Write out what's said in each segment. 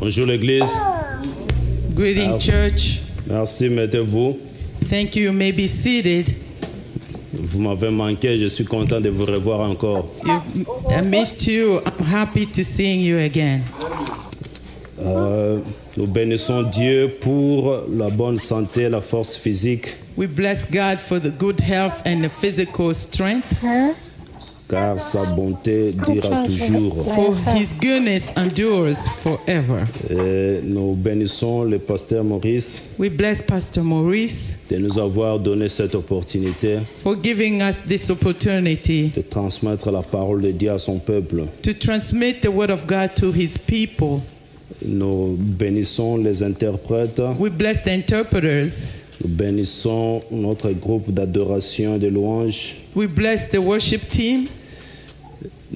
Bonjour l'église. Greeting, church. Merci, mettez-vous. Thank you. You may be seated. Vous m'avez manqué, je suis content de vous revoir encore. I missed you. I'm happy to seeing you again. Nous bénissons Dieu pour la bonne santé, la force physique, We bless God for the good health and the physical strength. car sa bonté dura toujours. For his goodness endures forever. Et nous bénissons le pasteur Maurice We bless Pastor Maurice de nous avoir donné cette opportunité for giving us this opportunity de transmettre la parole de Dieu à son peuple. to transmit the word of God to his people. Nous bénissons les interprètes, We bless the interpreters. nous bénissons notre groupe d'adoration et de louange. We bless the worship team.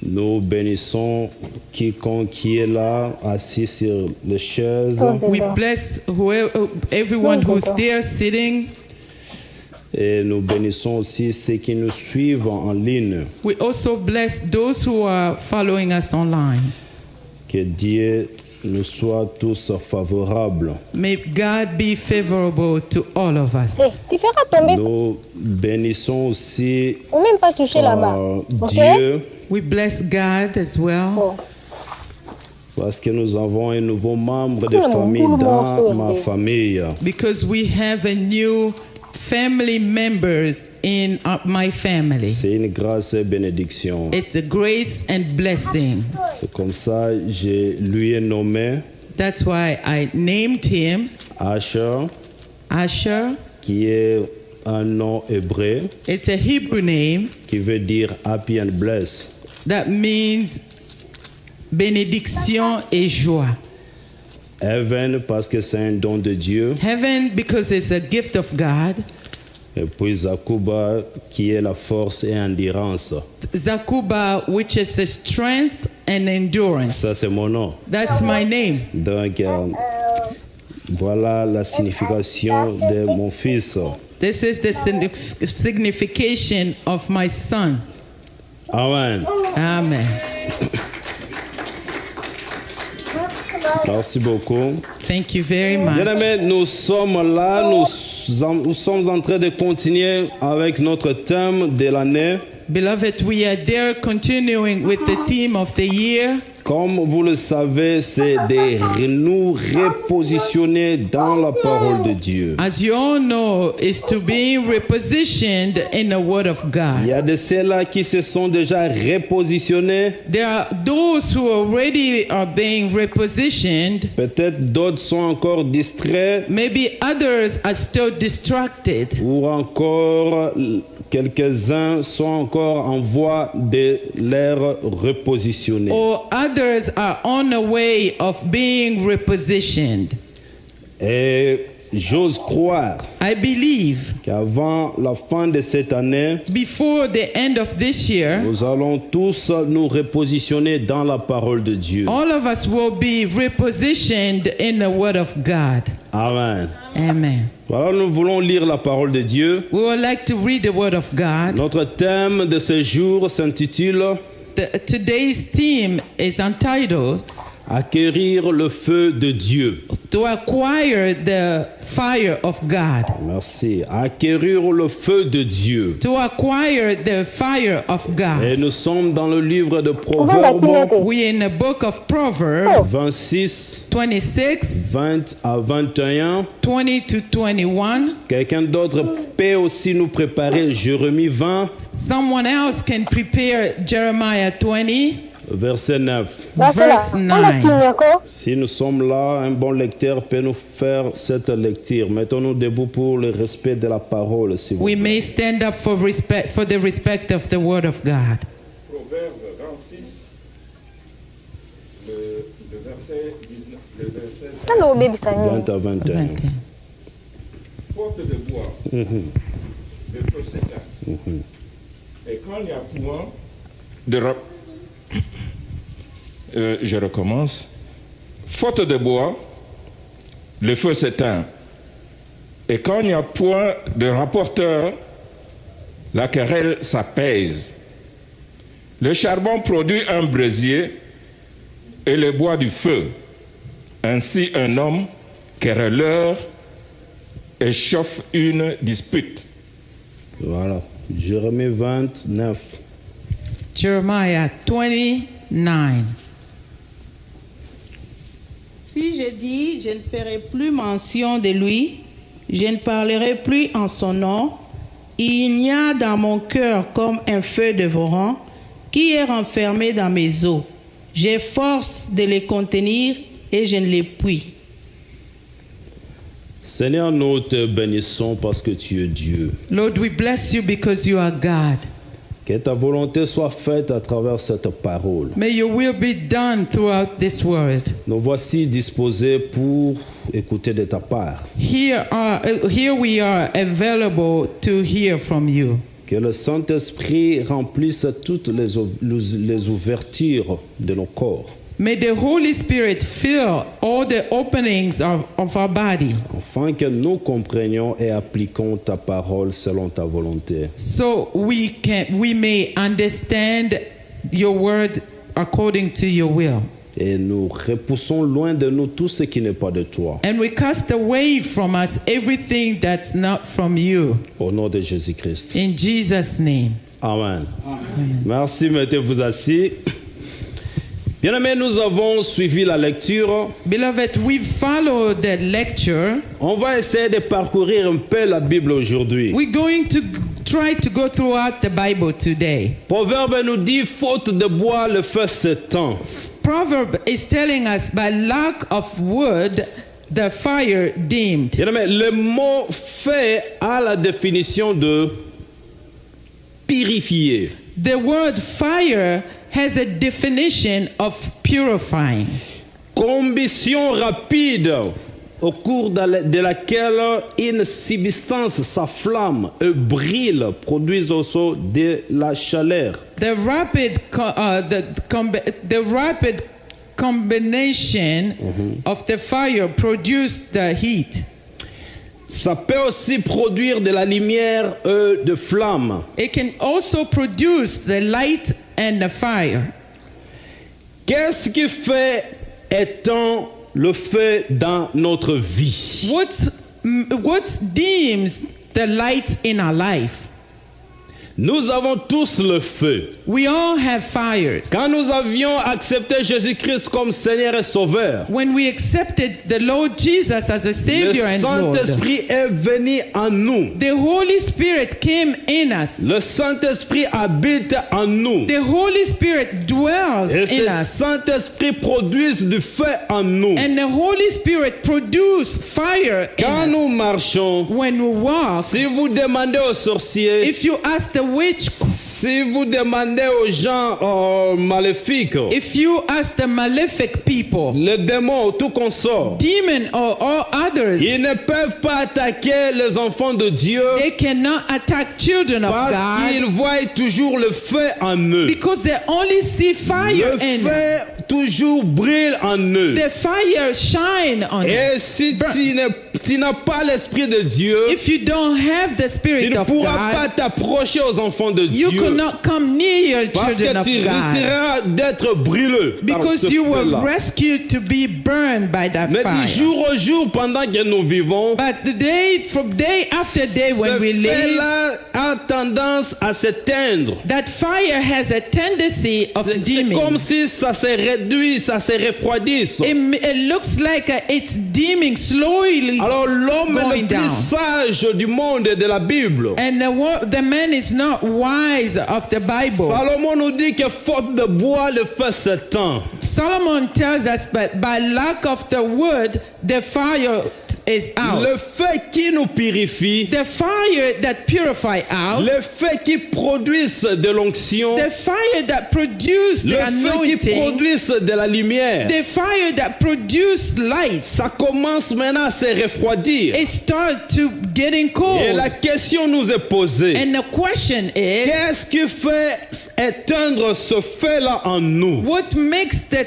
Nous bénissons quiconque qui est là, assis sur les chaises. We bless everyone who's there sitting. Et nous bénissons aussi ceux qui nous suivent en ligne. We also bless those who are following us online. Que Dieu nous soit tous favorables. May God be favorable to all of us. Tu feras tomber, Nous bénissons aussi ou même pas toucher là-bas. Ok? Dieu We bless God as well Bon. parce que nous avons un nouveau membre de famille dans ma famille. because we have a new family members in my family. C'est une grâce et bénédiction. It's a grace and blessing. C'est comme ça je lui ai nommé That's why I named him Asher, Asher. qui est un nom hébreu It's a Hebrew name qui veut dire happy and blessed. that means bénédiction et joie. Heaven parce que c'est un don de Dieu. Heaven because it's a gift of God. Et puis Zakuba qui est la force et endurance. Zakuba, which is the strength and endurance. Ça c'est mon nom. That's my name. Donc voilà la signification de mon fils. This is the signification of my son. Amen. Amen. Merci beaucoup. Thank you very Bien much. aimés, nous sommes là, nous sommes en train de continuer avec notre thème de l'année. Beloved, we are there continuing with the theme of the year. Comme vous le savez, c'est de nous repositionner dans la parole de Dieu. As you all know, is to be repositioned in the Word of Il God. y a de ceux-là qui se sont déjà repositionnés. There are those who already are being repositioned. Peut-être d'autres sont encore distraits Maybe others are still distracted. ou encore quelques-uns sont encore en voie de leur repositionner. Or others are on the way of being repositioned. Et j'ose croire I believe qu'avant la fin de cette année, before the end of this year, nous allons tous nous repositionner dans la parole de Dieu. all of us will be repositioned in the Word of God. Amen. Amen. Voilà, nous voulons lire la parole de Dieu. We would like to read the Word of God. Notre thème de ce jour s'intitule Today's theme is entitled Acquérir le feu de Dieu. To Acquire the Fire of God. Merci. Acquérir le feu de Dieu. To acquire the fire of Et God. nous sommes dans le livre de On va la Proverbes clignoter. We in the book of Proverbs 26, 26, 20 à 21. 20 to 21. Quelqu'un d'autre peut aussi nous préparer Jérémie 20, Someone else can prepare Jeremiah 20, verset 9. Là, c'est là. verse On a 9. Kinyako. Si nous sommes là, un bon lecteur peut nous faire cette lecture. Mettons-nous debout pour le respect de la parole, s'il vous We plaît. may stand up for the respect of the word of God. Proverbe 26, le verset 19, le verset Hello, baby Sani. 20 à 21. faute de bois, le feu s'éteint. Et quand il n'y a point je recommence. Faute de bois, le feu s'éteint. Et quand il n'y a point de rapporteur, la querelle s'apaise. Le charbon produit un brasier et le bois du feu. Ainsi un homme querelleur échauffe une dispute. Voilà. Jérémie 29. Jeremiah 29. Si je dis, je ne ferai plus mention de lui, je ne parlerai plus en son nom, il n'y a dans mon cœur comme un feu dévorant qui est renfermé dans mes os. J'efforce de les contenir et je ne les puis. Seigneur, nous te bénissons parce que tu es Dieu. Lord, we bless you because you are God. Que ta volonté soit faite à travers cette parole. May your will be done throughout this word. Nous voici disposés pour écouter de ta part. Here we are available to hear from you. Que le Saint-Esprit remplisse toutes les ouvertures de nos corps. May the Holy Spirit fill all the openings of our body, Afin que nous comprenions et appliquions ta parole selon ta volonté. so we may understand your word according to your will. Et nous repoussons loin de nous tout ce qui n'est pas de toi. And we cast away from us everything that's not from you. Au nom de Jésus-Christ. In Jesus' name. Amen. Merci, mettez-vous assis. Bien-aimés, nous avons suivi la lecture. Beloved, we follow the lecture. On va essayer de parcourir un peu la Bible aujourd'hui. We're going to try to go throughout the Bible today. Proverbe nous dit, faute de bois, le feu s'éteint. Proverb is telling us by lack of wood, the fire dimmed. Bien-aimés, le mot fait a la définition de purifier. The word fire has a definition of purifying. Combustion rapide au cours de laquelle une substance s'enflamme et brille, produit aussi de la chaleur. The rapid combination of the fire produced the heat. Ça peut aussi produire de la lumière et de flammes. It can also produce the light and the fire. Qu'est-ce qui fait éteindre le feu dans notre vie? What dims the light in our life? Nous avons tous le feu. We all have fires. Quand nous avions accepté Jésus-Christ comme Seigneur et Sauveur, When we accepted the Lord Jesus as a le Savior and Lord, Saint-Esprit est venu en nous. the Holy Spirit came in us. Le Saint-Esprit habite en nous. The Holy Spirit dwells Et in ce us. Saint-Esprit produit du feu en nous. And the Holy Spirit produces fire Quand in us. nous marchons, When we walk, si vous demandez aux sorciers, if you ask the witch, si vous demandez aux gens maléfiques, if you ask the malefic people, les démons, tout consort, demon or all others, ils ne peuvent pas attaquer les enfants de Dieu they cannot attack children of parce qu'ils God voient toujours le feu en eux. because they only see fire Le in them. feu toujours brille en eux. The fire shine on them. Et si tu n'as pas l'Esprit de Dieu, If you don't have the tu Spirit ne of pourras pas God, t'approcher aux enfants de you Dieu. cannot come near your Parce children que of tu God risqueras d'être brûlé par because ce you were feu-là. rescued to be burned by that Mais du fire. jour au jour, pendant que nous vivons, But the day from day after day when ce we live, feu-là a tendance à s'éteindre. that fire has a tendency of C'est dimming. comme si ça se réduit, ça se refroidit. It looks like it's dimming slowly. Alors l'homme going le plus down. sage du monde et de la Bible, And the man is not wise of the Bible. Salomon nous dit que faute de bois, le feu s'éteint. Solomon tells us that by lack of the wood, the fire is out. Le feu qui nous purifie, The fire that purify us, le feu qui produit de l'onction, the fire that produce le the feu qui anointing, produit de la lumière, the fire that produce light, ça commence maintenant à se refroidir. it starts to getting Et cold. la question nous est posée. And the question is, Qu'est-ce qui fait éteindre ce feu-là en nous? what makes the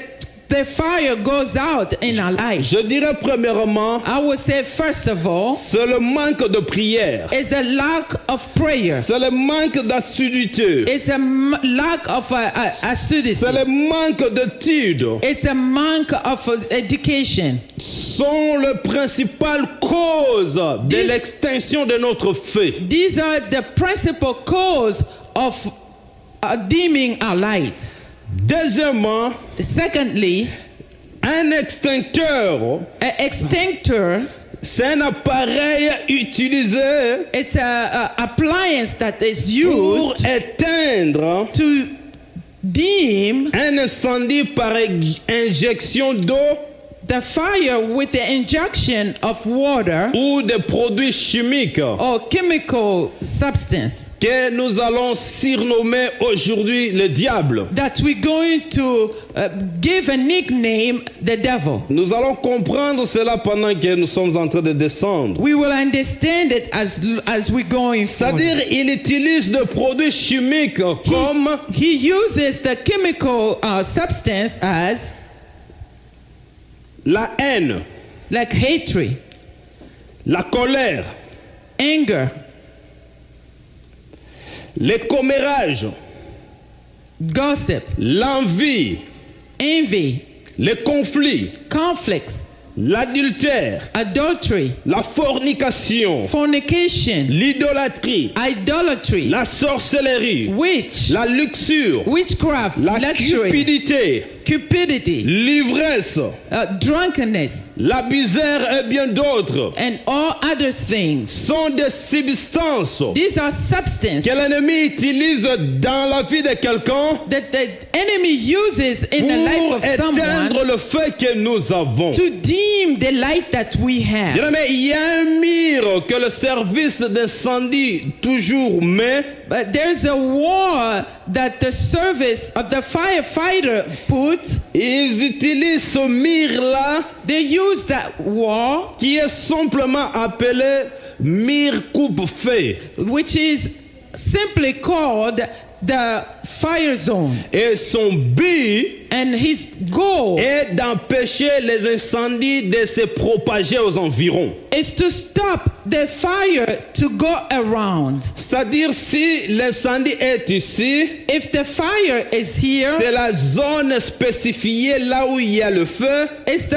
the fire goes out in our life, Je dirais premièrement, I would say first of all, c'est le manque de prière. is the lack of prayer. C'est le manque d'assiduité. It's a lack of assiduity. C'est le manque d'études. It's a manque of education. Sont les principales causes de This- l'extinction de notre feu. These are the principal cause of dimming our light. Deuxièmement, Secondly, un extincteur, an extinctor, c'est un appareil utilisé it's a appliance that is pour used éteindre to dim un incendie par injection d'eau the fire with the injection of water ou de produits chimiques or chemical substance que nous allons surnommer aujourd'hui le diable. that we're going to give a nickname the devil. Nous allons comprendre cela pendant que nous sommes en train de descendre. We will understand it as we're going forward. C'est-à-dire, il utilise des produits chimiques comme He uses the chemical substance as la haine, like hatred, la colère, anger, les commérages, gossip, l'envie, envy, les conflits, conflicts, l'adultère, adultery, la fornication, fornication, l'idolâtrie, idolatry, la sorcellerie, la luxure, witchcraft, la luxury, cupidité, cupidity, l'ivresse, drunkenness, la misère et bien d'autres and all other things. sont des substances These are substances que l'ennemi utilise dans la vie de quelqu'un that the enemy uses in the life pour of éteindre someone le feu que nous avons. to dim the light that we have. Bien aimé, il y a un mire que le service d'incendie toujours met. But there's a war that the service of the firefighter put. Ils utilisent ce mire-là They use that war, qui est simplement appelé mire coupe-feu. which is simply called the fire zone. Et son but And his goal est d'empêcher les incendies de se propager aux environs. is to stop the fire to go around. C'est-à-dire, si l'incendie est ici, If the fire is here, c'est la zone spécifiée là où il y a le feu. it's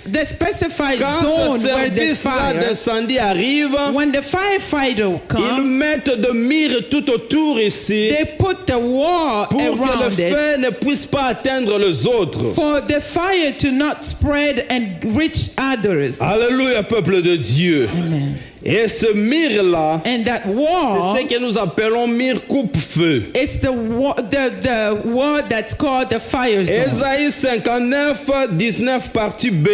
the specified Quand zone ce where the service-là fire. d'incendie arrive, When the firefighter ils comes, mettent de mire tout autour ici they put the wall pour que le around it feu ne puisse pas atteindre les autres. for the fire to not spread and reach others. Alléluia, peuple de Dieu. Amen. Et ce mire-là, And that c'est wall ce que nous appelons mire coupe-feu. is the wall that's called the fire zone. Ésaïe 59, 19, partie B.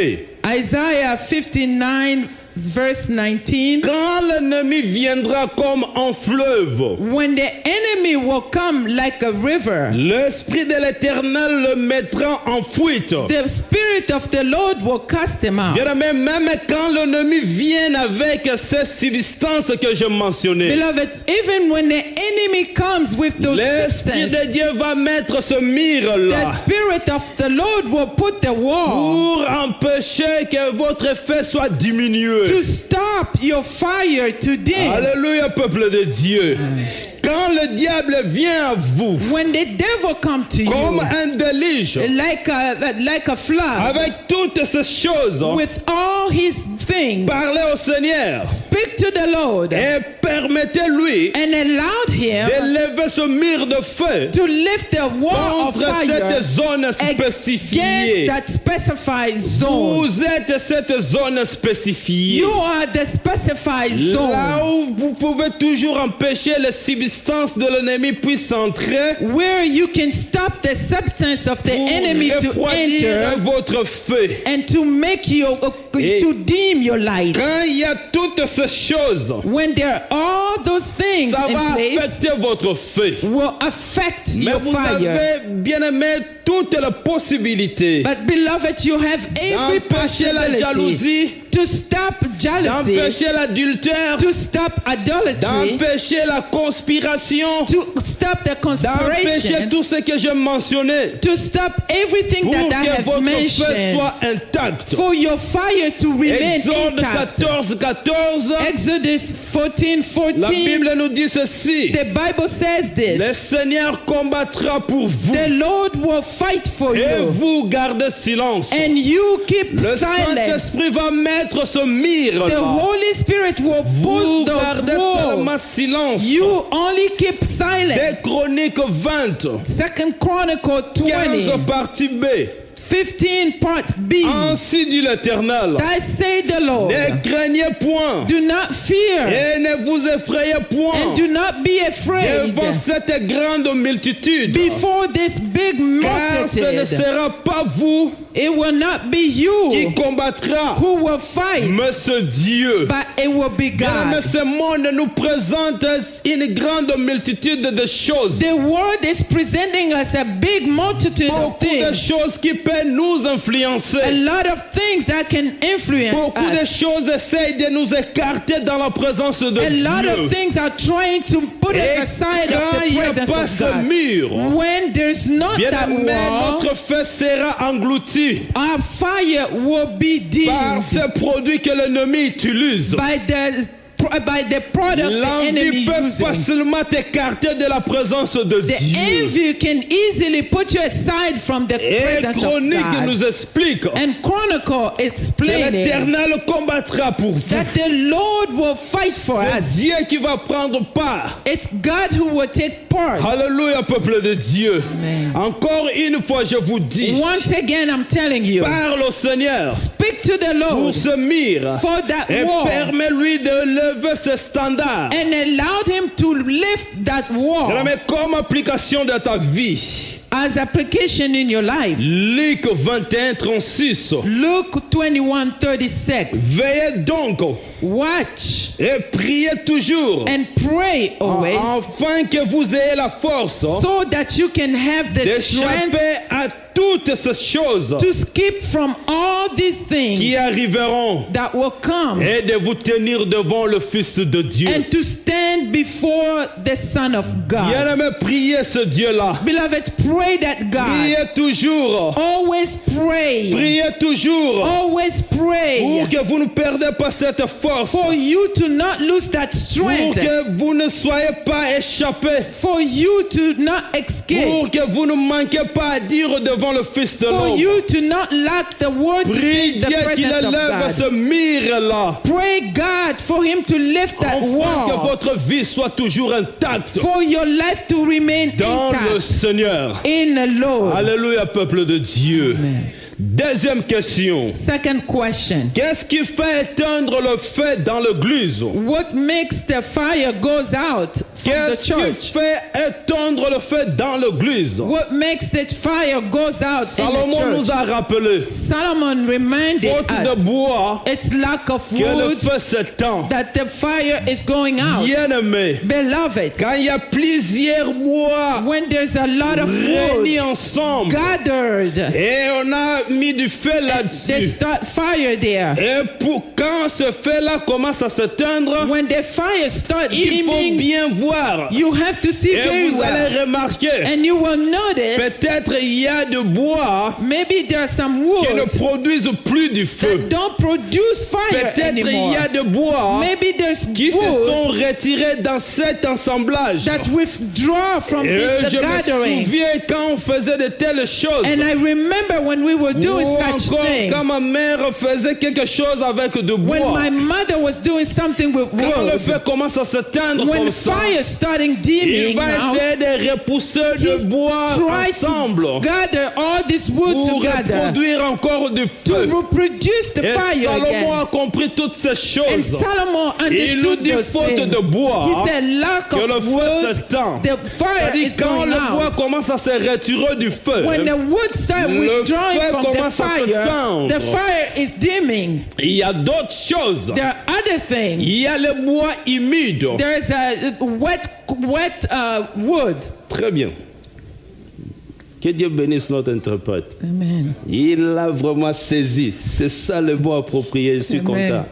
Isaiah 59 verse 19. Quand l'ennemi viendra comme un fleuve, When the enemy will come like a river, l'Esprit de l'Éternel le mettra en fuite. the Spirit of the Lord will cast him out. Bien aimé, même quand l'ennemi vient avec ces substances que je mentionnais, Beloved, even when the enemy comes with those l'Esprit de substances, Dieu va mettre ce the mire-là Spirit of the Lord will put the wall pour empêcher que votre feu soit diminué. to stop your fire to dim. Alléluia, peuple de Dieu. Quand le diable vient à vous When the devil comes to comme you un déluge, like a flood avec toutes ces choses, with all his things, parlez au Seigneur speak to the Lord et permettez-lui and allow him d'élever ce mire de feu to lift the wall of contre cette fire zone spécifiée. against that specified zone. Vous êtes cette zone spécifiée. You are the specified Là zone où vous pouvez toujours empêcher les substances de l'ennemi puissent entrer where you can stop the substance of the pour enemy to refroidir enter votre feu. and to make you Et to dim your light. Quand il y a toutes ces choses, When there are all those things ça va in place, affecter votre feu. will affect Mais your vous fire. avez bien aimé toutes les possibilités But beloved, you have every d'empêcher la possibility jalousie, to to stop jealousy, d'empêcher l'adultère, to stop idolatry, d'empêcher la conspiration, to stop the d'empêcher conspiration, tout ce que j'ai mentionné to stop everything pour that I que have votre feu mentioned, soit intact. for your fire to remain Exode intact. 14, Exodus 14:14. la Bible nous dit ceci. The Bible says this. Le Seigneur combattra pour vous The Lord will fight for et you, vous gardez silence. and you keep Le silent. Saint-Esprit va mettre ce mire The là. Holy Spirit will Vous put those gardez walls. seulement silence. You only keep silent. Des Chroniques 20, 2 Chronicle 15 20, partie B. 15 part B. Ainsi dit l'Éternel. Thus say the Lord, Ne craignez point do not fear et ne vous effrayez point and do not be afraid devant cette grande multitude. before this big Car ce ne multitude. sera pas vous It will not be qui you combattra, who will fight, mais ce Dieu. but it will be Mais God. ce monde nous présente une grande multitude de choses. The world is presenting us a big multitude of Beaucoup de things, choses qui peuvent nous a influencer. lot of things that can influence Beaucoup de us. choses essayent de nous écarter dans la présence de A lot of Dieu. things are trying to put Et us aside quand of il the n'y a presence pas of ce God. mur, When there's not bien that aimé, wall, notre feu sera englouti our fire will be par dimmed ces produits que l'ennemi utilise. by the product the enemy L'envie peut uses. facilement t'écarter de la présence de The Dieu. envy can easily put you aside from the Et presence of Chronique God. nous explique And Chronicle que explaining l'Éternel combattra pour vous. that the Lord will fight for C'est us. Dieu qui va prendre part. It's God who will take part. Alléluia, peuple de Dieu. Amen. Encore une fois, je vous dis, Once again, I'm telling you, parle au Seigneur speak to the pour Lord ce mire for that et wall permets-lui de lever ce standard. and allowed him to lift that wall Mais comme application de ta vie, as application in your life. Luc 21, 36. Luke 21:36. Veillez donc Watch et priez toujours and pray always afin que vous ayez la force so that you can have the strength d'échapper à toutes ces choses to skip from all these things qui arriveront that will come et de vous tenir devant le Fils de Dieu. and to stand before the Son of God. Bien-aimé, priez ce Dieu-là. Beloved, pray that God. Priez toujours. Always pray. Priez toujours Always pray. pour que vous ne perdez pas cette force. For you to not lose that Pour strength. que vous ne soyez pas échappés. For you to not escape. Pour que vous ne manquiez pas à dire devant le Fils de For l'homme. you to not lack the word to say Prie the Dieu qu'il presence of élève God. ce mire-là. Pray God for him to lift that Afin que wall. votre vie soit toujours intacte For your life to remain dans le intact Seigneur. in the Lord. Alléluia, peuple de Dieu. Deuxième question. Second question. Qu'est-ce qui fait éteindre le feu dans l'église? What makes the fire goes out from the Qu'est-ce qui church? fait éteindre le feu dans l'église? What makes the fire goes out in Salomon the nous church? a rappelé, Solomon reminded faute de us bois, it's lack of que le wood feu s'étend. that the fire is going out. Bien-aimé, Beloved, quand il y a plusieurs bois when there's a lot of réunis wood ensemble gathered, et on a mis du feu they là-dessus, start fire there. et pour quand ce feu-là commence à s'éteindre, When the fire starts il faut dimming, bien voir you have to see et very vous allez well. remarquer, And you will notice peut-être il y a de bois maybe there's some qui ne wood produisent plus du feu. that don't produce fire Peut-être il anymore. y a de bois Maybe there's qui se wood sont retirés dans cet assemblage. that withdraw from Et this je me gathering. souviens quand on faisait de telles choses. And I remember when we were doing Ou such encore things, quand ma mère faisait quelque chose avec de when bois. my mother was doing something with Quand le wood, feu commence à s'éteindre when comme ça, fire starting il dimming va now, essayer de repousser he de bois tries ensemble to gather all this wood pour together reproduire encore du to feu. reproduce the Et fire Salomon again. a compris toutes ces And choses. Solomon Il nous understood dit those faute things. de bois He said, lack que le of feu wood, s'étend. the fire C'est-à-dire is quand going le bois out. commence à se retirer du feu, When the wood starts le withdrawing feu from the commence à fire, s'éteindre. the fire is dimming. il y a d'autres choses. There are other things. Il y a le bois humide. There's a wet wood. Très bien. Que Dieu bénisse notre interprète. Amen. Il l'a vraiment saisi. C'est ça le mot approprié. Je suis Amen. content.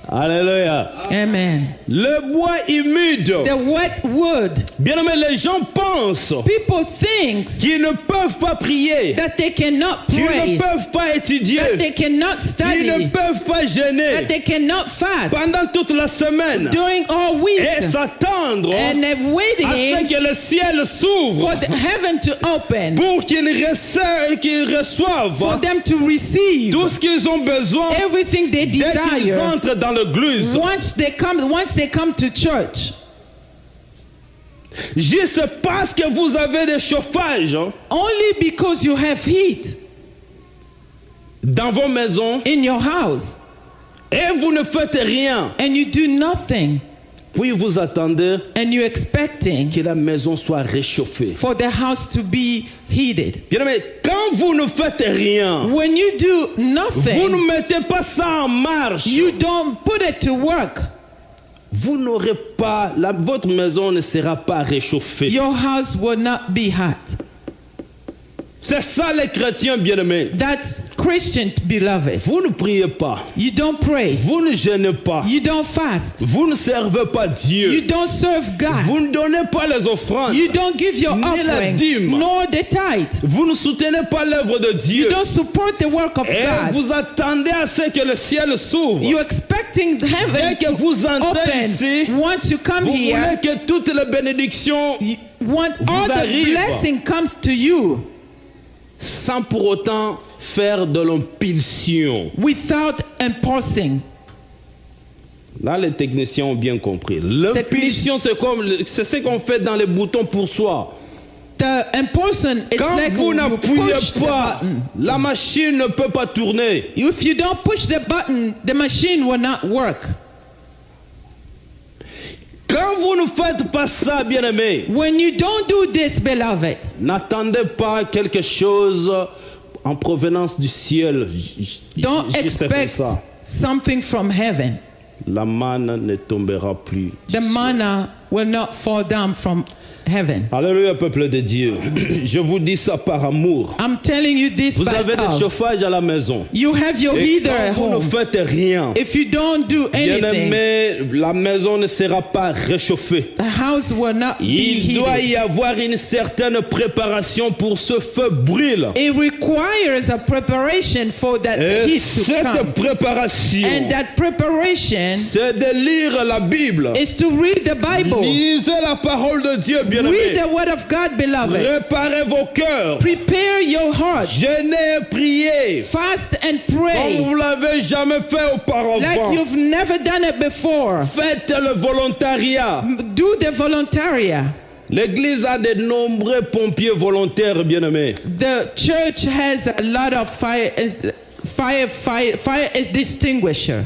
Alléluia. Amen. Le bois humide. The wet wood. Bien aimé, les gens pensent People think qu'ils ne peuvent pas prier, that they cannot qu'ils pray, ne peuvent pas étudier, that they cannot qu'ils ne study, peuvent pas that jeûner they cannot fast pendant toute la semaine during all week, et s'attendre and they're à ce waiting que le ciel s'ouvre for the heaven to open, pour qu'ils reçoivent for them to receive tout ce qu'ils ont besoin everything they dès qu'ils desire entrent dans l'église. once they come to church. Juste parce que vous avez des chauffages Only because you have heat dans vos maisons in your house et vous ne faites rien, and you do nothing puis vous attendez and you're expecting que la maison soit réchauffée. for the house to be heated. Bien aimé, quand vous ne faites rien, When you do vous ne nothing, mettez pas ça en marche, you don't put it to work, vous n'aurez pas, votre maison ne sera pas réchauffée. your house will not be hot. C'est ça les chrétiens bien-aimés. That's Christian, beloved. Vous ne priez pas, You don't pray. vous ne jeûnez pas, You don't fast. vous ne servez pas You Dieu, don't serve God. vous ne donnez pas les offrandes, You don't give your Ni la offering, dîme. nor the tithe. vous ne soutenez pas l'œuvre de You Dieu don't support the work of et God. vous attendez à ce que le ciel s'ouvre. You're expecting Dès heaven que to vous entrez ici, open. Once you come vous voulez here, que toutes les bénédictions, you want all the arrive. blessing comes to you sans pour autant faire de l'impulsion. without imposing. Là, les techniciens ont bien compris. L'impulsion, c'est ce qu'on fait dans les boutons pour soi. The imposing is Quand like vous you n'appuyez push the pas, button. la machine ne peut pas tourner. If you don't push the button, the machine will not work. Quand vous ne faites pas ça, bien-aimé, When you don't do this, beloved, n'attendez pas quelque chose en provenance du ciel. don't Je sais comme expect ça. something from heaven. La manne ne tombera plus. The manna will not fall down from heaven. Alléluia, peuple de Dieu. Je vous dis ça par amour. I'm telling you this Vous by avez des love. chauffages à la maison. You have your Et heater quand at vous ne home. faites rien, If you don't do anything, bien-aimé, la maison ne sera pas réchauffée. the house will not be Il doit heated. y avoir une certaine préparation pour ce feu brûle. It requires a preparation for that Et heat to cette come. préparation, And that preparation c'est de lire la Bible. is to read the Bible. Lisez la parole de Dieu, Read bien-aimé. the Word of God, beloved. Réparez vos cœurs. Prepare your heart. Jeûnez et priez. Fast and Comme pray vous l'avez jamais fait auparavant. like you've never done it before. Faites le volontariat. Do the voluntaria. L'église a de nombreux pompiers volontaires, bien-aimés. The church has a lot of fire is distinguisher.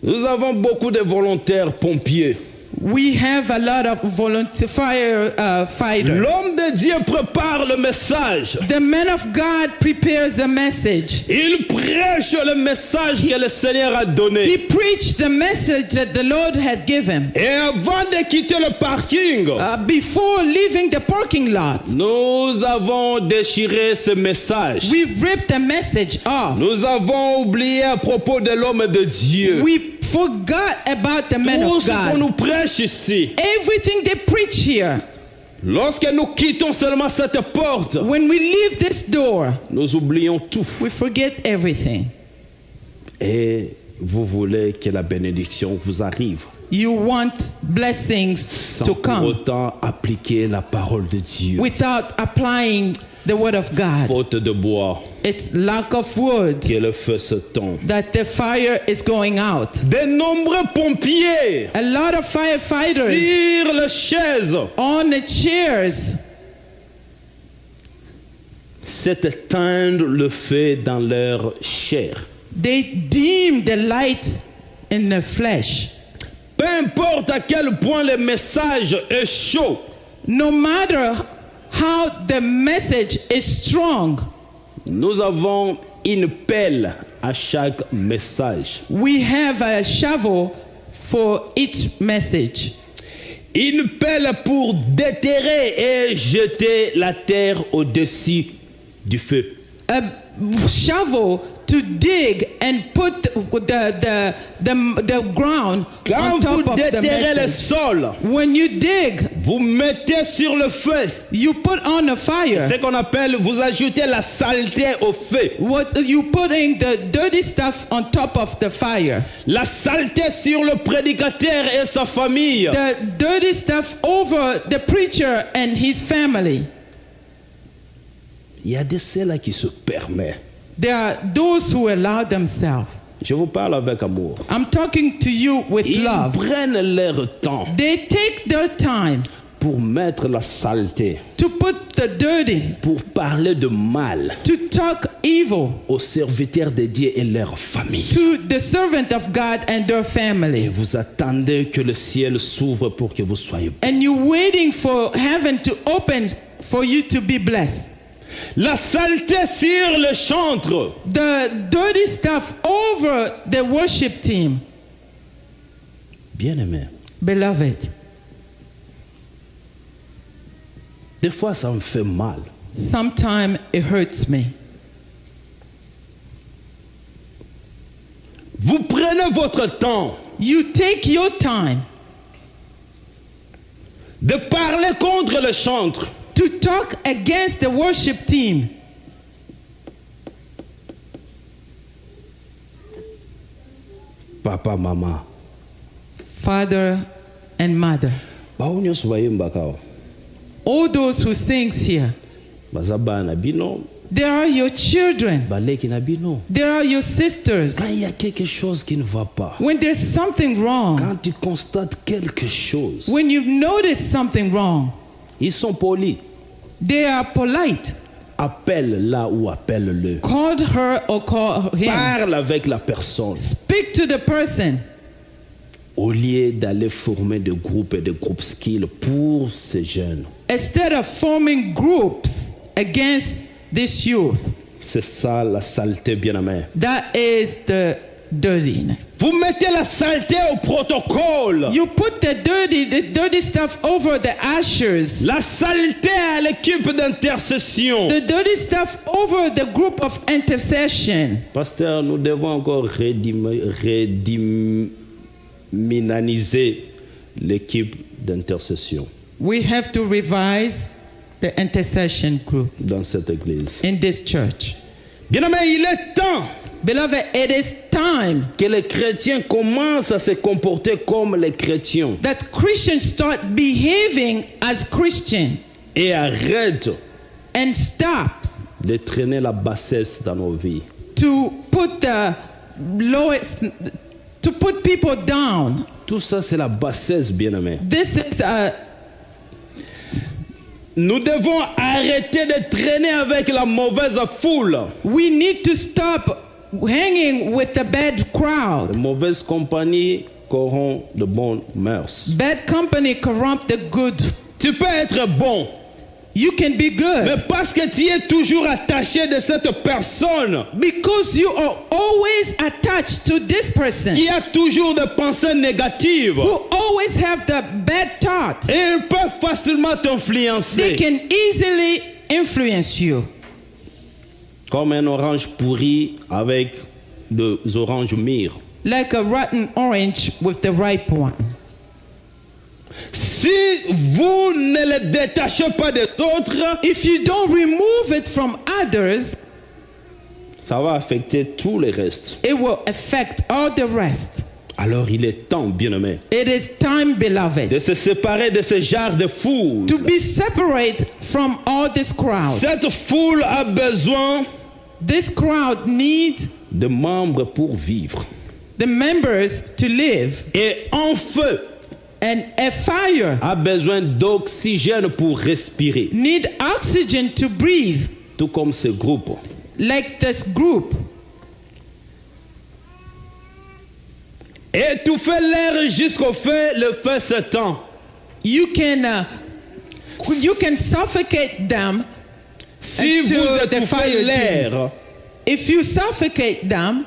Nous avons beaucoup de volontaires pompiers. We have a lot of volunteer fighters. L'homme de Dieu prépare le message. The man of God prepares the message. Il prêche le message que le Seigneur a He donné. preached the message that the Lord had given. Et avant de quitter le parking, Before leaving the parking lot, nous avons déchiré ce message. we ripped the message off. Nous avons oublié à propos de l'homme de Dieu. We forgot about the man Tout of ce qu'on God. nous prêche ici. Everything they preach here, Lorsque nous quittons seulement cette porte, when we leave this door, nous oublions tout. we forget everything. Et vous voulez que la bénédiction vous arrive. You want blessings Sans to pour come autant appliquer la parole de Dieu. without applying the word of God. Faute de bois, It's lack of wood que le feu se tombe. that the fire is going out. De nombreux pompiers A lot of firefighters sur les chaises on the chairs s'éteindre le feu dans leur chair. they dim the light in the flesh. Peu importe à quel point le message est chaud, No matter how the message is strong, nous avons une pelle à chaque message. we have a shovel for each message. Une pelle pour déterrer et jeter la terre au-dessus du feu. A shovel to dig and put the ground Quand on top vous of the déterrez le message. sol, When you dig, vous mettez sur le feu. you put on a fire. Ce qu'on appelle, vous ajoutez la saleté au feu. What you putting the dirty stuff on top of the fire. La saleté sur le prédicateur et sa famille. The dirty stuff over the preacher and his family. Il y a de ceux-là qui se permettent. There are those who allow themselves. Je vous parle avec amour. I'm talking to you with Ils love. prennent leur temps They take their time pour mettre la saleté, to put the dirty, pour parler de mal to talk evil aux serviteurs de Dieu et leur famille. to the servant of God and their Et family. vous attendez que le ciel s'ouvre pour que vous soyez. And you're waiting for heaven to open for you to be blessed. La saleté sur le chantre. The dirty stuff over the worship team. Bien-aimé, Beloved, des fois ça me fait mal. sometimes it hurts me. Vous prenez votre temps You take your time de parler contre le chantre. to talk against the worship team. Papa, maman. Father and mother. Bao nyonso bayembaka awa. All those who sings here, Baza bana bino, they are your children. baleki na bino. They are your sisters. Quand il y a quelque chose qui ne va pas, When there's something wrong, quand tu constates quelque chose, when you've noticed something wrong, ils sont polis. they are polite. Appelle là ou appelle-le. Call her or call him. Parle avec la personne. Speak to the person Au lieu d'aller former des groupes et des groupes skills pour ces jeunes. instead of forming groups against this youth. C'est ça la saleté, bien-aimé. That is the dirtiness. Vous mettez la saleté au protocole. You put the dirty stuff over the ashes. La saleté à l'équipe d'intercession. The dirty stuff over the group of intercession. Pasteur, nous devons encore redynamiser l'équipe d'intercession We have to revise the intercession group dans cette église. in this church. Bien-aimé, il est temps Beloved, it is time que les chrétiens commencent à se comporter comme les chrétiens that Christians start behaving as Christians et arrêtent and stops de traîner la bassesse dans nos vies. to put the lowest, to put people down. Tout ça, c'est la bassesse, bien-aimé. This is Nous devons arrêter de traîner avec la mauvaise foule. we need to stop hanging with the bad crowd. La mauvaise compagnie corrompt de bonnes mœurs. Bad company corrupt the good. Tu peux être bon, You can be good mais parce que tu es toujours attaché de cette personne because you are always attached to this person qui a toujours des pensées négatives, who always have the bad thought. et ils peuvent facilement They t'influencer. can easily influence you. Comme un orange pourri avec des oranges mûres. Like a rotten orange with the ripe one. Si vous ne les détachez pas des autres, If you don't remove it from others, ça va affecter tout le reste. it will affect all the rest. Alors il est temps, bien-aimé, It is time, beloved, de se séparer de ce genre de foule. to be separate from all this crowd. Cette foule a besoin This crowd needs de membres pour vivre. the members to live, Et un feu and a fire a besoin d'oxygène pour respirer. need oxygen to breathe, Tout comme ce groupe. like this group. Étouffer l'air jusqu'au feu, le feu s'étend. You can suffocate them. Si Until vous the fire étouffez l'air, If you suffocate them,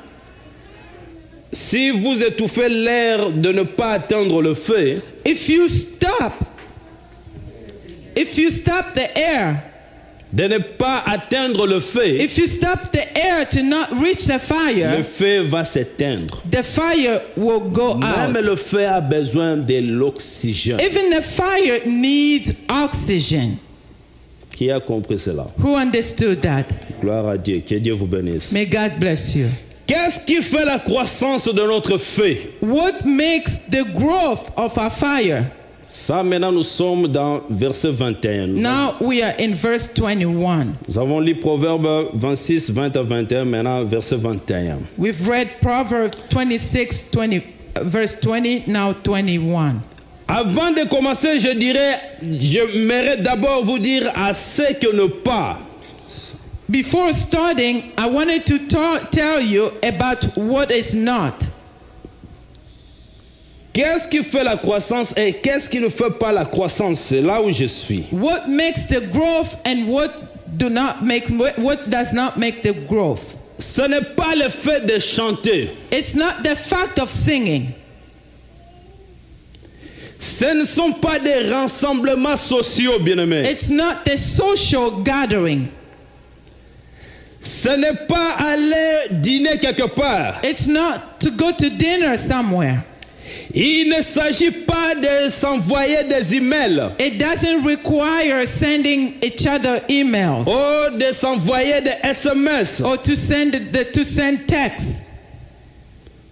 si vous étouffez l'air de ne pas atteindre le feu, if you stop the air, de ne pas atteindre le feu, if you stop the air to not reach the le fire, feu va s'éteindre. the fire will go Même out. le feu a besoin de l'oxygène. Even the fire needs oxygen. Qui a compris cela? Who understood that? Gloire à Dieu. Que Dieu vous bénisse. May God bless you. Qu'est-ce qui fait la croissance de notre feu? What makes the growth of our fire? Ça, maintenant, nous sommes dans verset 21. Now we are in verse 21. Nous avons lu Proverbe 26, 20 à 21, maintenant verset 21. We've read Proverbs 26, verse 20, now 21. Avant de commencer, j'aimerais d'abord vous dire à ce que ne pas. Before starting, I wanted to tell you about what is not. Qu'est-ce qui fait la croissance et qu'est-ce qui ne fait pas la croissance? C'est là où je suis. What makes the growth and what does not make the growth? Ce n'est pas le fait de chanter. It's not the fact of singing. Ce ne sont pas des rassemblements sociaux, bien-aimés. It's not the social gathering. Ce n'est pas aller dîner quelque part. It's not to go to dinner somewhere. Il ne s'agit pas de s'envoyer des emails. It doesn't require sending each other emails Ou de s'envoyer des SMS. or to send texts.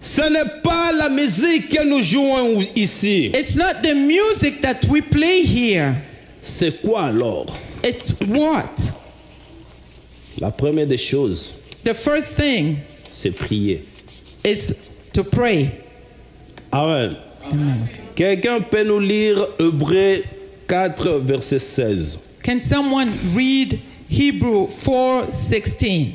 Ce n'est pas la musique que nous jouons ici. It's not the music that we play here. C'est quoi alors? It's what? La première des choses, The first thing c'est prier. is to pray. Amen. Quelqu'un peut nous lire Hébreux 4, verset 16. Can someone read Hebrew 4:16?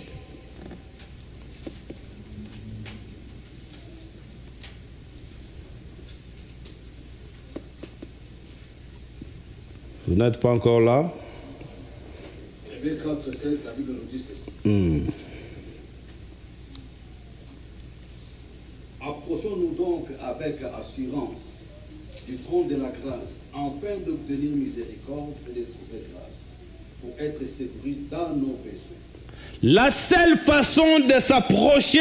Vous n'êtes pas encore là? Hébreux 4:16, la Bible nous dit ceci. Approchons-nous donc avec assurance du trône de la grâce, afin d'obtenir miséricorde et de trouver grâce, pour être secourus dans nos besoins. La seule façon de s'approcher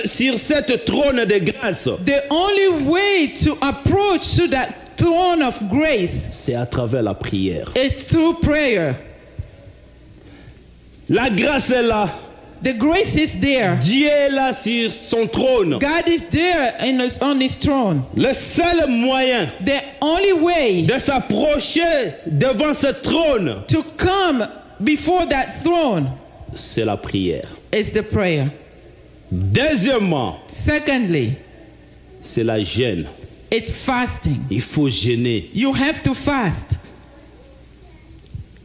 sur cette trône de grâce, The only way to approach to that throne of grace c'est à travers la prière. is through prayer. La grâce est là. The grace is there. Dieu est là sur son trône. God is there on his throne. Le seul moyen The only way de s'approcher devant ce trône, to come before that throne c'est la prière. is the prayer. Deuxièmement, Secondly, c'est la gêne. it's fasting. Il faut gêner. You have to fast.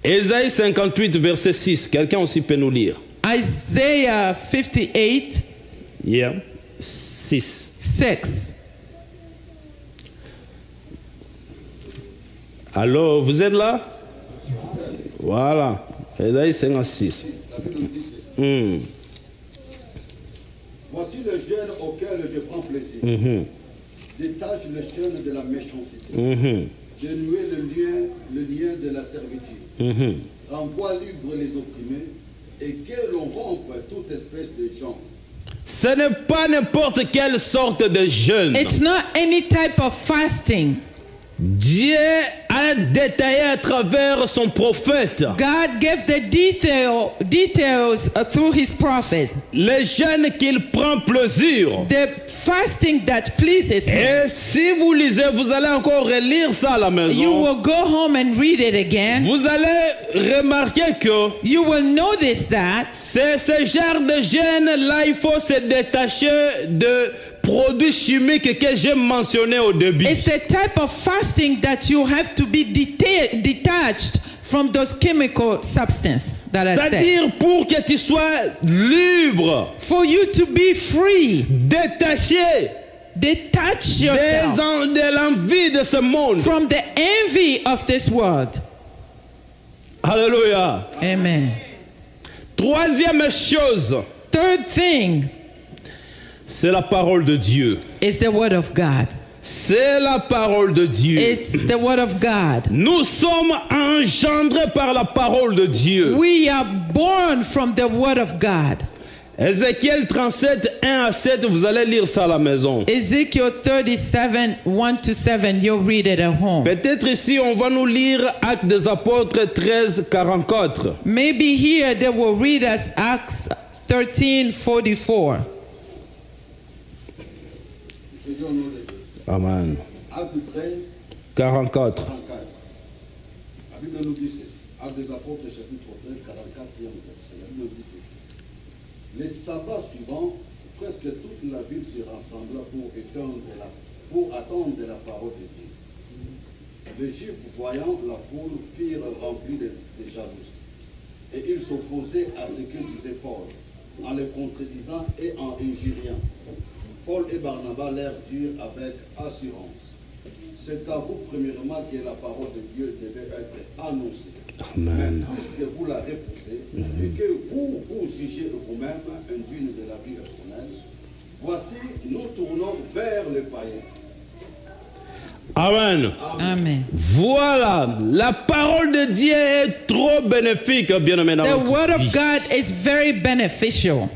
Ésaïe 58, verset 6. Quelqu'un aussi peut nous lire. Isaiah 58, Yeah. 6. 6. Alors, vous êtes là? Voilà. Ésaïe 56. La Bible nous dit ceci. Voici le jeûne auquel je prends plaisir. Détache le jeûne de la méchanceté. Dénouer le lien de la servitude. Renvoie libre les opprimés et que l'on rompe toute espèce de gens. Ce n'est pas n'importe quelle sorte de jeûne. It's not any type of fasting. Dieu a détaillé à travers son prophète God gave the details through his prophet. les jeûnes qu'il prend plaisir. The fasting that pleases him. Et si vous lisez, vous allez encore relire ça à la You maison. will go home and read it again. Vous allez remarquer que You will notice that c'est ce genre de jeûne-là, il faut se détacher de produits chimiques que j'ai mentionnés au début. it's the type of fasting that you have to be detached from those chemical substances that I said. C'est-à-dire pour que tu sois libre, For you to be free, détaché detach yourself de l'envie de ce monde. from the envy of this world. Alléluia. Amen. Troisième chose, Third thing, C'est la parole de Dieu. It's the word of God. C'est la parole de Dieu. It's the word of God. Nous sommes engendrés par la parole de Dieu. We are born from the word of God. Ézéchiel 37, 1 à 7, vous allez lire ça à la maison. Ezekiel 37, 1-7, you'll read it at home. Peut-être ici, on va nous lire Actes des Apôtres 13, 44. Maybe here they will read us Acts 13:44. Je dis au nom de Jésus. Amen. Acte 13, 44. 44. La Bible nous dit ceci. Actes des Apôtres, chapitre 13, 44, verset. La Bible nous dit ceci. Les sabbats suivants, presque toute la ville se rassembla pour attendre la parole de Dieu. Les Juifs, voyant la foule, firent remplis de jalousie. Et ils s'opposaient à ce que disait Paul, en le contredisant et en injuriant. Paul et Barnabas leur dirent avec assurance: c'est à vous premièrement que la parole de Dieu devait être annoncée. Amen. Mais puisque vous la repoussez et que vous vous jugez vous-même indigne de la vie éternelle, voici, nous tournons vers les païens. Amen. Amen. Voilà, la parole de Dieu est trop bénéfique, bien-aimés dans The notre word of vie. God is very beneficial.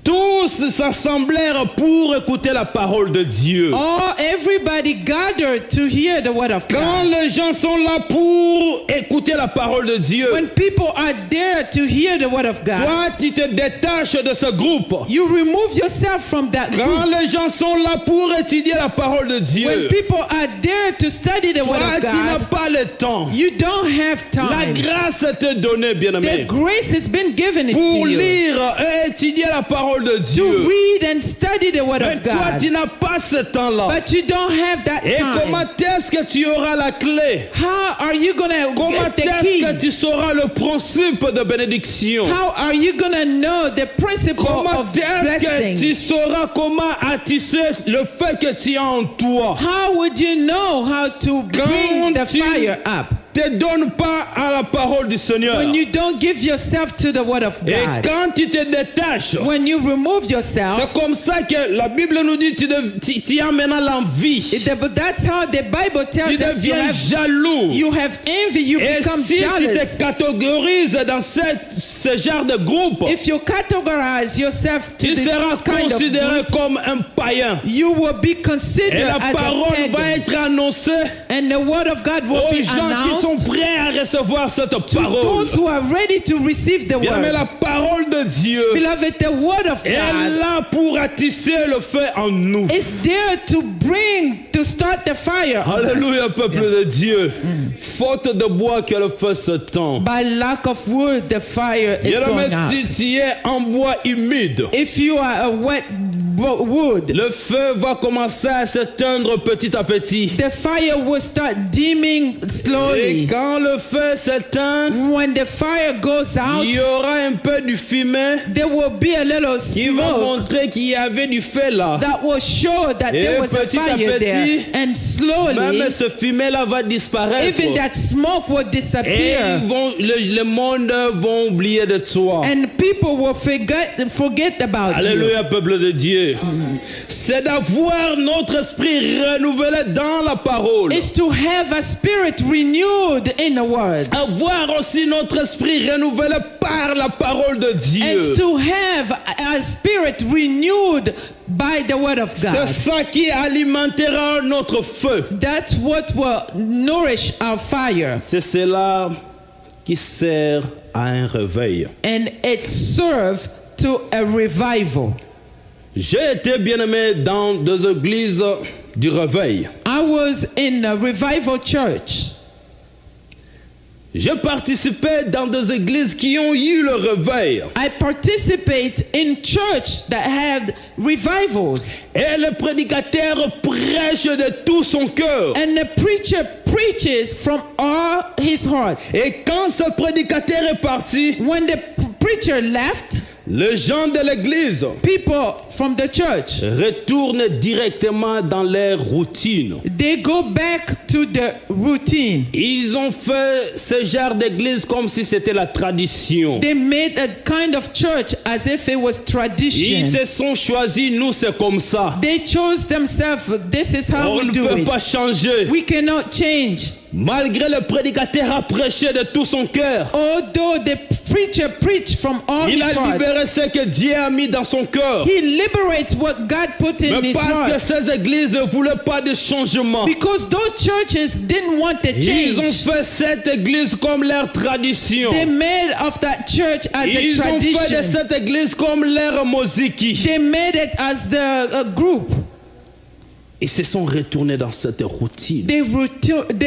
Tous s'assemblèrent pour écouter la parole de Dieu. Everybody gathered to hear the word of Quand God. les gens sont là pour écouter la parole de Dieu, When people are there to hear the word of God, toi, tu te détaches de ce groupe. you remove yourself from that Quand group. les gens sont là pour étudier la parole de When Dieu, people are there to study the word toi, of tu n'as God, pas le temps. you don't have La time. grâce t'est donnée, The bien-aimé, grace has been given it pour to you lire et étudier la parole de to Dieu. read and study the word Mais of toi, tu God. n'as pas ce temps-là. But you don't have that Et comment time. est-ce que tu auras la clé? How are you going to Comment get the est-ce que key? tu sauras le principe de bénédiction? How are you going to know the principle Comment of est-ce que tu blessing? sauras comment attiser le feu que tu as en toi? How would you know how to bring the tu fire up te donnes pas à la parole du Seigneur. when you don't give yourself to the word of Et God? quand tu te détaches, When you remove yourself, c'est comme ça que la Bible nous dit tu as maintenant l'envie. but that's how the Bible Tu tells us deviens jaloux. you have envy, you Et become si tu jealous. te catégorises dans ce genre de groupe, If you categorize yourself to tu this seras kind of considéré group, comme un païen. you will be Et considered la as a parole va pagan. être annoncée And the word of God will aux be gens qui sont announced prêts à recevoir cette to parole. those who are ready to receive the Bien, mais word. la parole de Dieu Beloved, the word of est God là pour attiser le feu en nous. is there to start the fire. on us. Alléluia, peuple de Dieu. Faute de bois que le feu se tend. By lack of wood, the fire is Bien, mais going out. si tu es en bois humide, If you are a wet wood, le feu va commencer à s'éteindre petit à petit. the fire will start dimming Et slowly. quand le feu s'éteint, When the fire goes out, il y aura un peu du fumée there will be a little qui va smoke montrer qu'il y avait du feu là. that will show that Et there was a petit à fire there. petit, And slowly, Même ce fumée-là va disparaître. even that smoke will Et disappear. le monde va oublier de toi. And people will forget about you. Alléluia, peuple de Dieu. C'est d'avoir notre esprit renouvelé dans la parole. It's to have a spirit renewed in the word. Avoir aussi notre esprit renouvelé par la parole de Dieu. And to have a spirit renewed by the word of C'est God. ça qui alimentera notre feu. That's what will nourish our fire. C'est cela qui sert à un réveil. And it serves to a revival. J'ai été bien-aimé dans deux églises du réveil. I was in a revival church. J'ai participé dans des églises qui ont eu le réveil. I participate in church that had revivals. Et le prédicateur prêche de tout son cœur. And the preacher preaches from all his heart. Et quand ce prédicateur est parti, When the preacher left, Les gens de l'église people from the church, retournent directement dans leur routine. they go back to the routine. Ils ont fait ce genre d'église comme si c'était la tradition. They made a kind of church as if it was Ils tradition. se sont choisis, nous c'est comme ça. They chose themselves, this is how On we ne do peut it. pas changer. We cannot change. Malgré le prédicateur a prêché de tout son cœur. Although the preacher preached from all Il his a heart, libéré ce que Dieu a mis dans son cœur. he liberates what God put in Mais his parce que heart. ces églises ne voulaient pas de changement. Because those churches didn't want to Ils ont change. fait cette église comme leur tradition. They made of that church as a Ils ont fait de tradition. cette église comme leur musique. They made it as the group. Ils se sont retournés dans cette routine. They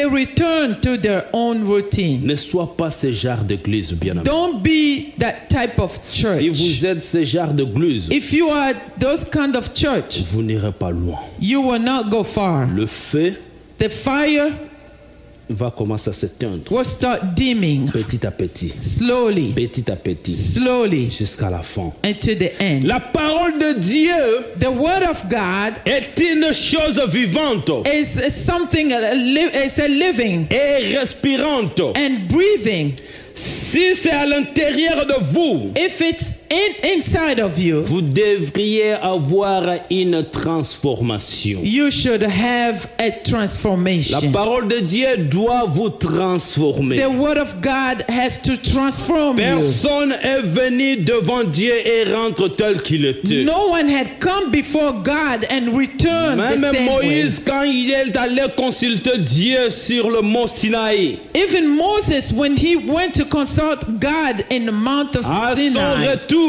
return to their own routine. Ne sois pas ce genre d'église, bien aimé. Don't be that type of Si church. vous êtes ce genre d'église, If you are those kind of church, vous n'irez pas loin. you will not go far. Le feu The fire va commencer à s'éteindre will start dimming petit à petit, slowly, slowly, jusqu'à la fin. until the end. La parole de Dieu The word of God est une chose vivante is something, it's a living et respirante. and breathing. Si c'est à l'intérieur de vous, If it's inside of you, vous devriez avoir une transformation. you should have a La transformation. parole de Dieu doit vous transformer. The word of God has to transform you. Personne est venu devant Dieu et rentre tel qu'il était. No one had come before God and returned the Même same way. Moïse, quand il est allé consulter Dieu sur le mont Sinaï, Even Moses, when he went to consult God in the Mount of à son Sinai, retour,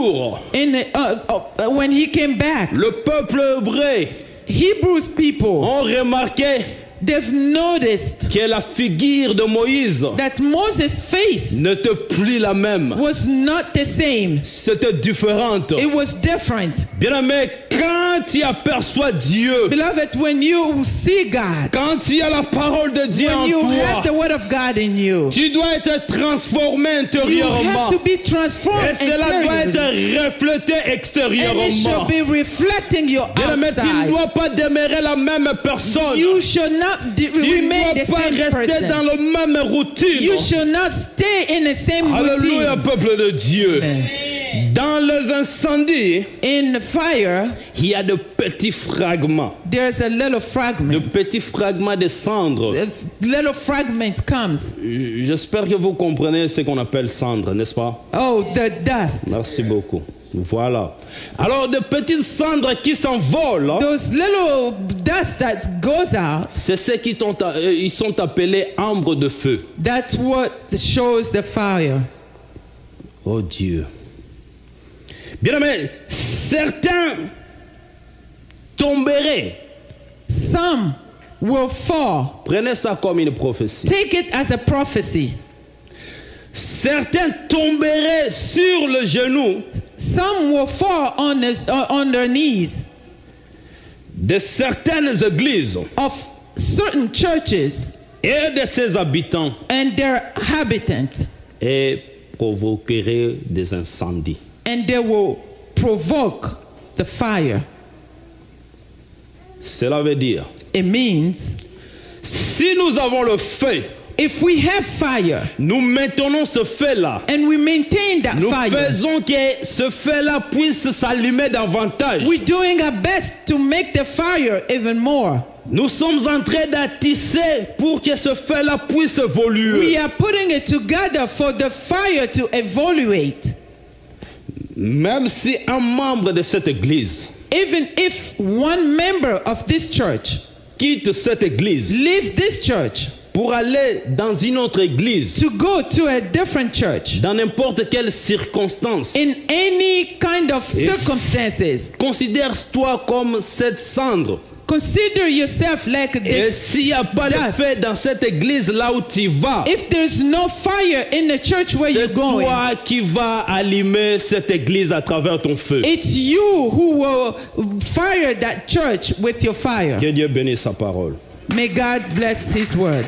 when he came back, le peuple hébreu Hebrews people, ont remarqué they've noticed que la figure de Moïse that Moses' face n'était plus la même. was not the same. C'était différente. It was different. Bien aimé, quand tu aperçois Dieu, Beloved, when you see God, quand tu as la parole de Dieu when en you have the toi, word of God in you, tu dois être transformé you intérieurement. have to be transformed Et cela doit être internally. reflété And extérieurement. it should be reflecting your Bien aimé, tu ne outside. dois pas demeurer la même personne. You should not Tu ne remain the dois pas same rester dans person. la même routine. You should not stay in the same Alléluia, routine. peuple de Dieu. Amen. Dans les incendies, In the fire, il y a de petits fragments. there's a little De fragment. petits fragments de cendres. A little fragment comes. J'espère que vous comprenez ce qu'on appelle cendre, n'est-ce pas? Oh, the dust. Merci beaucoup. Voilà. Alors, de petites cendres qui s'envolent, hein, Those little dust that goes out, c'est ce qui ils sont appelés ambres de feu. that's what shows the fire. Oh Dieu. Bien aimé, certains tomberaient. Some will fall. Prenez ça comme une prophétie. Take it as a prophecy. Certains tomberaient sur le genou Some will fall on their knees de certaines églises of certain churches et de ses habitants and their inhabitants, et provoqueraient des incendies. and they will provoke the fire. Cela veut dire, It means si nous avons le feu, if we have fire nous maintenons ce feu-là. and we maintain that Nous fire, faisons que ce feu-là puisse s'allumer davantage. we're doing our best to make the fire even more. Nous sommes en train d'attisser pour que ce feu-là puisse We évoluer. are putting it together for the fire to evaluate. Même si un membre de cette église Even if one member of this church quitte cette église leaves this church pour aller dans une autre église, to go to a different church dans n'importe quelle circonstance, in any kind of circumstances, considère-toi comme cette cendre. consider yourself like Et this. s'il n'y a pas de dust. feu dans cette église là où tu vas, If there's no fire in the church where you're c'est going, toi qui vas allumer cette église à travers ton feu. it's you who will fire that church with your fire. Que Dieu bénisse sa parole. May God bless His word.